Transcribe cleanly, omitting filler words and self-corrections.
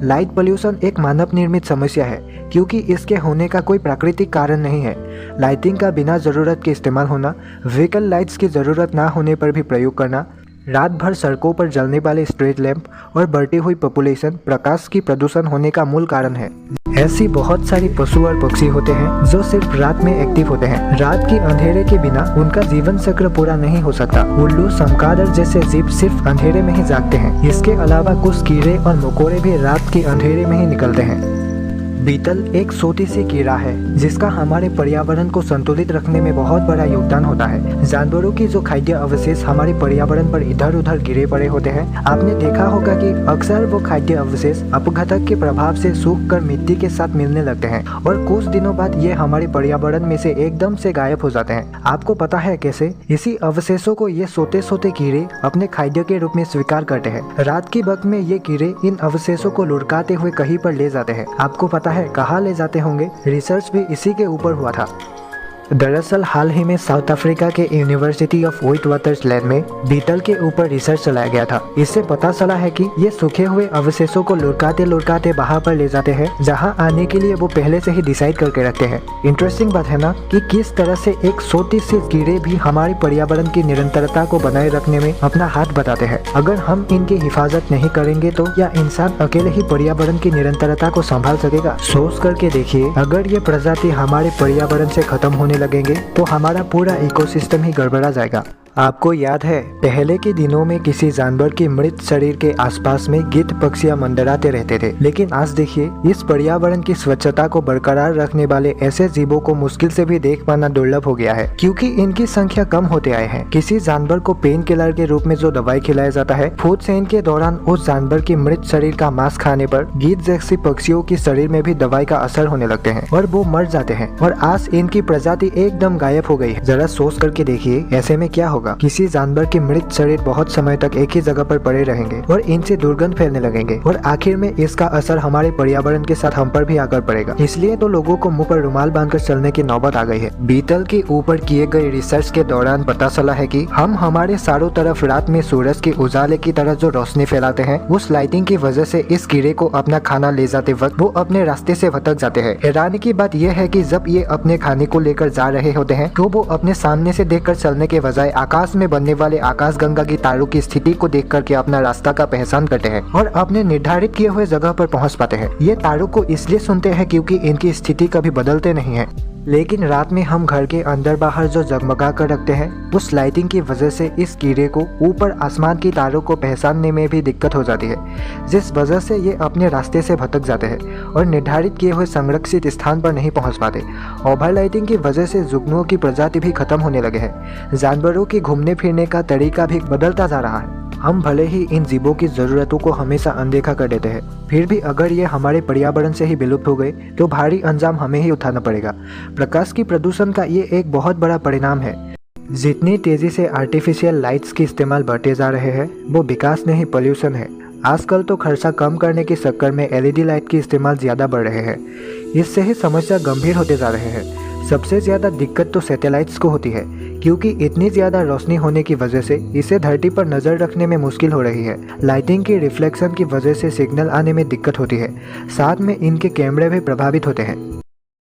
Light pollution एक मानव निर्मित समस्या है क्योंकि इसके होने का कोई प्राकृतिक कारण नहीं है। लाइटिंग का बिना ज़रूरत के इस्तेमाल होना, व्हीकल लाइट्स की ज़रूरत ना होने पर भी प्रयोग करना, रात भर सड़कों पर जलने वाले स्ट्रीट लैंप और बढ़ती हुई पॉपुलेशन प्रकाश की प्रदूषण होने का मूल कारण है। ऐसी बहुत सारी पशु और पक्षी होते हैं जो सिर्फ रात में एक्टिव होते हैं। रात के अंधेरे के बिना उनका जीवन चक्र पूरा नहीं हो सकता। उल्लू, चमगादड़ जैसे जीव सिर्फ अंधेरे में ही जागते हैं। इसके अलावा कुछ कीड़े और मकोड़े भी रात के अंधेरे में ही निकलते हैं। बीटल एक छोटी सी कीड़ा है जिसका हमारे पर्यावरण को संतुलित रखने में बहुत बड़ा योगदान होता है। जानवरों की जो खाद्य अवशेष हमारे पर्यावरण पर इधर उधर गिरे पड़े होते हैं, आपने देखा होगा कि अक्सर वो खाद्य अवशेष अपघटन के प्रभाव से सूख कर मिट्टी के साथ मिलने लगते हैं और कुछ दिनों बाद ये हमारे पर्यावरण में से एकदम से गायब हो जाते हैं। आपको पता है कैसे? इसी अवशेषों को ये छोटे छोटे कीड़े अपने खाद्य के रूप में स्वीकार करते हैं। रात के वक्त में ये कीड़े इन अवशेषों को लुढ़काते हुए कहीं पर ले जाते हैं। आपको पता है कहाँ ले जाते होंगे? रिसर्च भी इसी के ऊपर हुआ था। दरअसल हाल ही में साउथ अफ्रीका के यूनिवर्सिटी ऑफ विटवाटरसलैंड में बीटल के ऊपर रिसर्च चलाया गया था। इससे पता चला है कि ये सूखे हुए अवशेषों को लुढ़काते लुढ़काते वहाँ पर ले जाते हैं जहाँ आने के लिए वो पहले से ही डिसाइड करके रखते हैं। इंटरेस्टिंग बात है ना कि किस तरह से एक छोटी सी कीड़े भी हमारे पर्यावरण की निरंतरता को बनाए रखने में अपना हाथ बताते हैं। अगर हम इनकी हिफाजत नहीं करेंगे तो या इंसान अकेले ही पर्यावरण की निरंतरता को संभाल सकेगा? सोच करके देखिए, अगर ये प्रजाति हमारे पर्यावरण से खत्म होने लगेंगे तो हमारा पूरा इकोसिस्टम ही गड़बड़ा जाएगा। आपको याद है पहले के दिनों में किसी जानवर के मृत शरीर के आसपास में गिद्ध पक्षियां मंडराते रहते थे, लेकिन आज देखिए इस पर्यावरण की स्वच्छता को बरकरार रखने वाले ऐसे जीवों को मुश्किल से भी देख पाना दुर्लभ हो गया है क्योंकि इनकी संख्या कम होते आए हैं। किसी जानवर को पेन किलर के रूप में जो दवाई खिलाया जाता है, फूड चेन के दौरान उस जानवर की मृत शरीर का मांस खाने पर गिद्ध जैसी पक्षियों के शरीर में भी दवाई का असर होने लगते हैं और वो मर जाते हैं और आज इनकी प्रजाति एकदम गायब हो गई है। जरा सोच करके देखिए ऐसे में क्या होगा। किसी जानवर के मृत शरीर बहुत समय तक एक ही जगह पर पड़े रहेंगे और इनसे दुर्गंध फैलने लगेंगे और आखिर में इसका असर हमारे पर्यावरण के साथ हम पर भी आकर पड़ेगा। इसलिए तो लोगों को मुंह पर रुमाल बांधकर चलने की नौबत आ गई है। बीटल के ऊपर किए गए रिसर्च के दौरान पता चला है कि हम हमारे चारों तरफ रात में सूरज के उजाले की तरह जो रोशनी फैलाते हैं, उस लाइटिंग की वजह से इस कीड़े को अपना खाना ले जाते वक्त वो अपने रास्ते से भटक जाते हैं। हैरानी की बात यह है कि जब ये अपने खाने को लेकर जा रहे होते हैं तो वो अपने सामने से देखकर चलने के बजाय आकाश में बनने वाले आकाशगंगा की तारों की स्थिति को देख करके अपना रास्ता का पहचान करते हैं और अपने निर्धारित किए हुए जगह पर पहुंच पाते हैं। ये तारों को इसलिए सुनते हैं क्योंकि इनकी स्थिति कभी बदलते नहीं है। लेकिन रात में हम घर के अंदर बाहर जो जगमगा कर रखते हैं, उस लाइटिंग की वजह से इस कीड़े को ऊपर आसमान की तारों को पहचानने में भी दिक्कत हो जाती है, जिस वजह से ये अपने रास्ते से भटक जाते हैं और निर्धारित किए हुए संरक्षित स्थान पर नहीं पहुंच पाते। ओवर लाइटिंग की वजह से जुगनुओं की प्रजाति भी खत्म होने लगे हैं। जानवरों की घूमने फिरने का तरीका भी बदलता जा रहा है। हम भले ही इन जीवों की ज़रूरतों को हमेशा अनदेखा कर देते हैं, फिर भी अगर ये हमारे पर्यावरण से ही विलुप्त हो गए तो भारी अंजाम हमें ही उठाना पड़ेगा। प्रकाश की प्रदूषण का ये एक बहुत बड़ा परिणाम है। जितनी तेज़ी से आर्टिफिशियल लाइट्स की इस्तेमाल बढ़ते जा रहे हैं, वो विकास नहीं पोल्यूशन है। आजकल तो खर्चा कम करने के चक्कर में LED लाइट की इस्तेमाल ज़्यादा बढ़ रहे हैं। इससे ही समस्या गंभीर होते जा रहे हैं। सबसे ज़्यादा दिक्कत तो सैटेलाइट्स को होती है क्योंकि इतनी ज़्यादा रोशनी होने की वजह से इसे धरती पर नज़र रखने में मुश्किल हो रही है। लाइटिंग की रिफ्लेक्शन की वजह से सिग्नल आने में दिक्कत होती है, साथ में इनके कैमरे भी प्रभावित होते हैं।